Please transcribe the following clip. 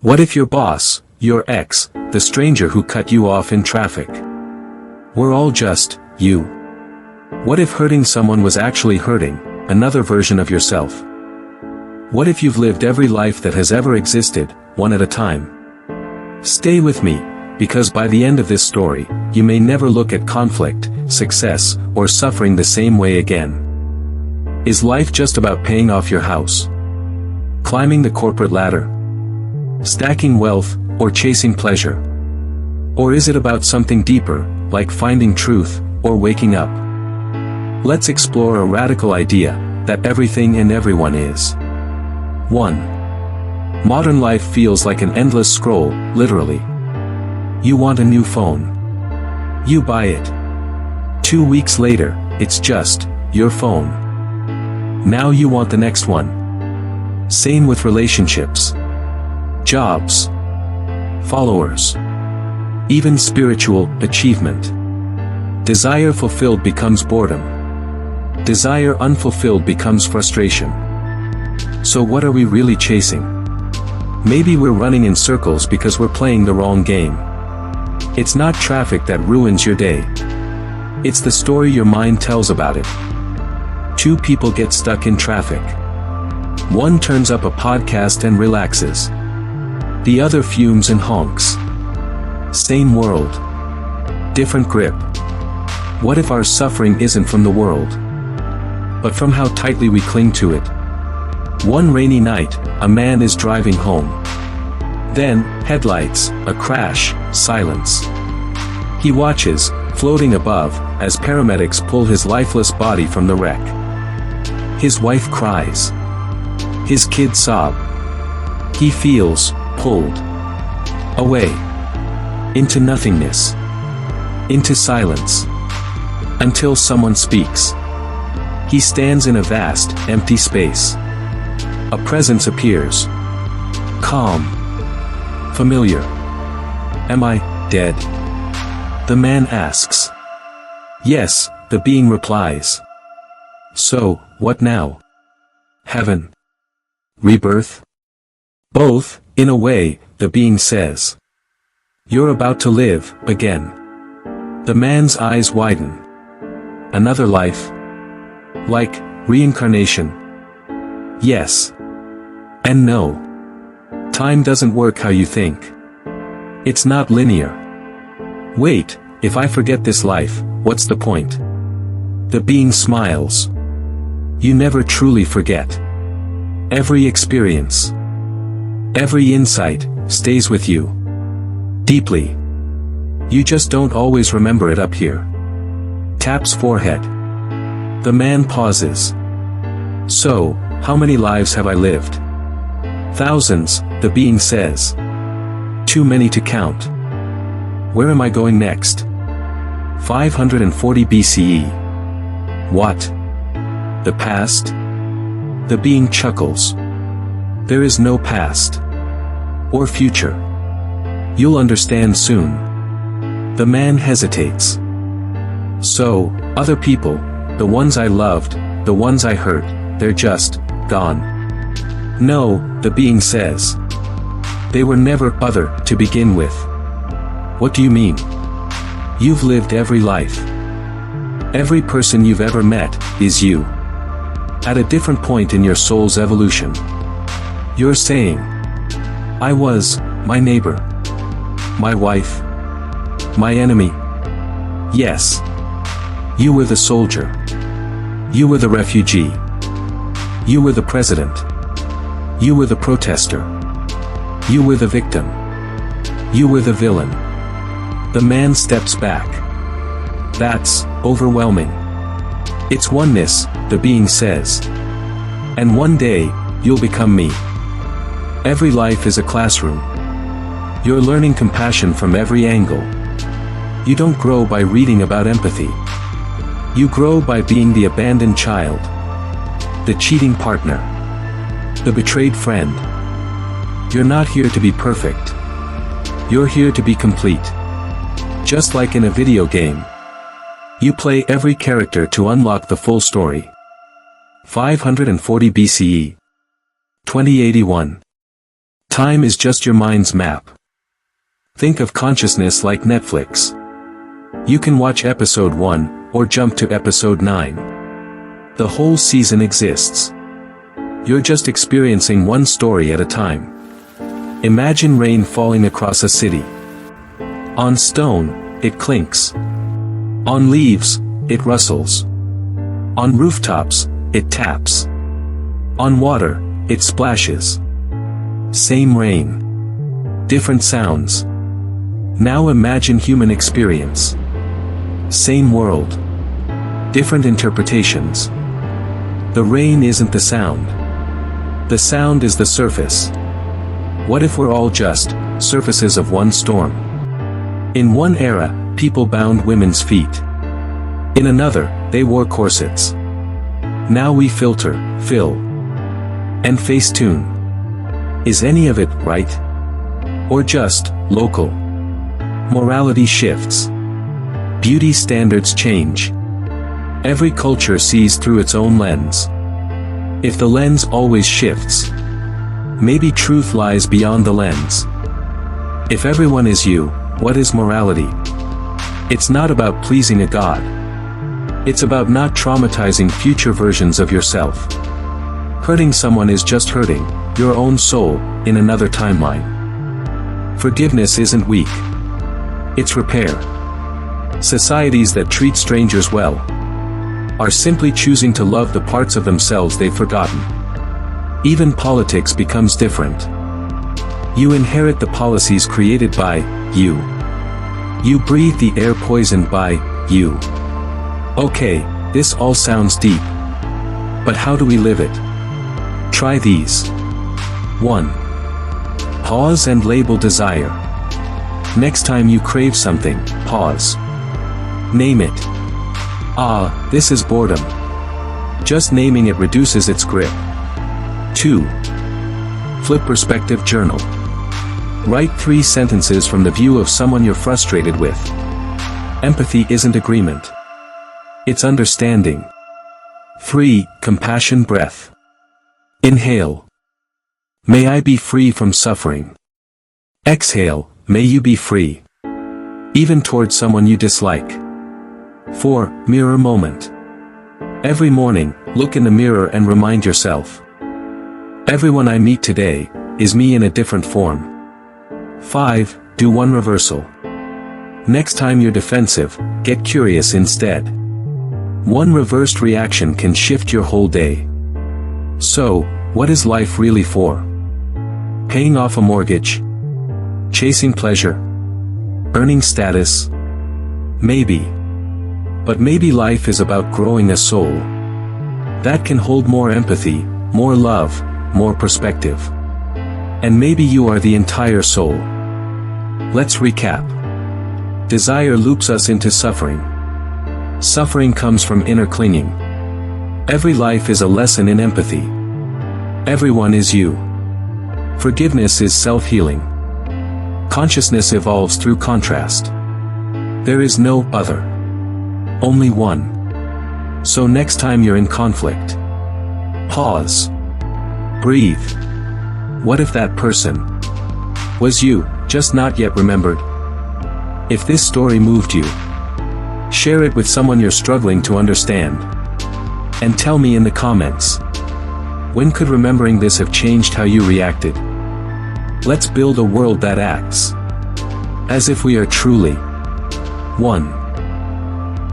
What if your boss, your ex, the stranger who cut you off in traffic, were all just you? What if hurting someone was actually hurting another version of yourself? What if you've lived every life that has ever existed, one at a time? Stay with me, because by the end of this story, you may never look at conflict, success, or suffering the same way again. Is life just about paying off your house, climbing the corporate ladder, stacking wealth, or chasing pleasure? Or is it about something deeper, like finding truth, or waking up? Let's explore a radical idea, that everything and everyone is 1. Modern life feels like an endless scroll, literally. You want a new phone. You buy it. 2 weeks later, it's just your phone. Now you want the next one. Same with relationships, jobs, followers, even spiritual achievement. Desire fulfilled becomes boredom. Desire unfulfilled becomes frustration. So what are we really chasing? Maybe we're running in circles because we're playing the wrong game. It's not traffic that ruins your day. It's the story your mind tells about it. 2 people get stuck in traffic. One turns up a podcast and relaxes. The other fumes and honks. Same world, different grip. What if our suffering isn't from the world, but from how tightly we cling to it? One rainy night, a man is driving home. Then, headlights, a crash, silence. He watches, floating above, as paramedics pull his lifeless body from the wreck. His wife cries. His kids sob. He feels pulled away into nothingness, into silence, until someone speaks. He stands in a vast, empty space. A presence appears. Calm. Familiar. Am I dead? The man asks. Yes, the being replies. So, what now? Heaven? Rebirth? Both, in a way, the being says. You're about to live again. The man's eyes widen. Another life? Like reincarnation? Yes. And no. Time doesn't work how you think. It's not linear. Wait, if I forget this life, what's the point? The being smiles. You never truly forget. Every experience, every insight, stays with you. Deeply. You just don't always remember it up here. Taps forehead. The man pauses. So, how many lives have I lived? Thousands, the being says. Too many to count. Where am I going next? 540 BCE. What? The past? The being chuckles. There is no past. Or future. You'll understand soon. The man hesitates. So, other people, the ones I loved, the ones I hurt, they're just gone. No, the being says. They were never other to begin with. What do you mean? You've lived every life. Every person you've ever met is you. At a different point in your soul's evolution. You're saying, I was my neighbor, my wife, my enemy. Yes. You were the soldier. You were the refugee. You were the president. You were the protester. You were the victim. You were the villain. The man steps back. That's overwhelming. It's oneness, the being says. And one day, you'll become me. Every life is a classroom. You're learning compassion from every angle. You don't grow by reading about empathy. You grow by being the abandoned child, the cheating partner, the betrayed friend. You're not here to be perfect. You're here to be complete. Just like in a video game. You play every character to unlock the full story. 540 BCE. 2081. Time is just your mind's map. Think of consciousness like Netflix. You can watch episode 1, or jump to episode 9. The whole season exists. You're just experiencing one story at a time. Imagine rain falling across a city. On stone, it clinks. On leaves, it rustles. On rooftops, it taps. On water, it splashes. Same rain. Different sounds. Now imagine human experience. Same world. Different interpretations. The rain isn't the sound. The sound is the surface. What if we're all just surfaces of one storm? In one era, people bound women's feet. In another, they wore corsets. Now we filter, fill, and face tune. Is any of it right? Or just local? Morality shifts. Beauty standards change. Every culture sees through its own lens. If the lens always shifts, maybe truth lies beyond the lens. If everyone is you, what is morality? It's not about pleasing a god. It's about not traumatizing future versions of yourself. Hurting someone is just hurting your own soul in another timeline. Forgiveness isn't weak. It's repair. Societies that treat strangers well are simply choosing to love the parts of themselves they've forgotten. Even politics becomes different. You inherit the policies created by you. You breathe the air poisoned by you. Okay, this all sounds deep. But how do we live it? Try these. 1. Pause and label desire. Next time you crave something, pause. Name it. Ah, this is boredom. Just naming it reduces its grip. 2. Flip perspective journal. Write 3 sentences from the view of someone you're frustrated with. Empathy isn't agreement. It's understanding. 3. Compassion breath. Inhale. May I be free from suffering. Exhale, may you be free. Even towards someone you dislike. 4. Mirror moment. Every morning, look in the mirror and remind yourself. Everyone I meet today is me in a different form. 5. Do one reversal. Next time you're defensive, get curious instead. One reversed reaction can shift your whole day. So, what is life really for? Paying off a mortgage? Chasing pleasure? Earning status? Maybe. But maybe life is about growing a soul that can hold more empathy, more love, more perspective. And maybe you are the entire soul. Let's recap. Desire loops us into suffering. Suffering comes from inner clinging. Every life is a lesson in empathy. Everyone is you. Forgiveness is self-healing. Consciousness evolves through contrast. There is no other. Only one. So next time you're in conflict, pause. Breathe. What if that person was you, just not yet remembered? If this story moved you, share it with someone you're struggling to understand. And tell me in the comments, when could remembering this have changed how you reacted? Let's build a world that acts as if we are truly one.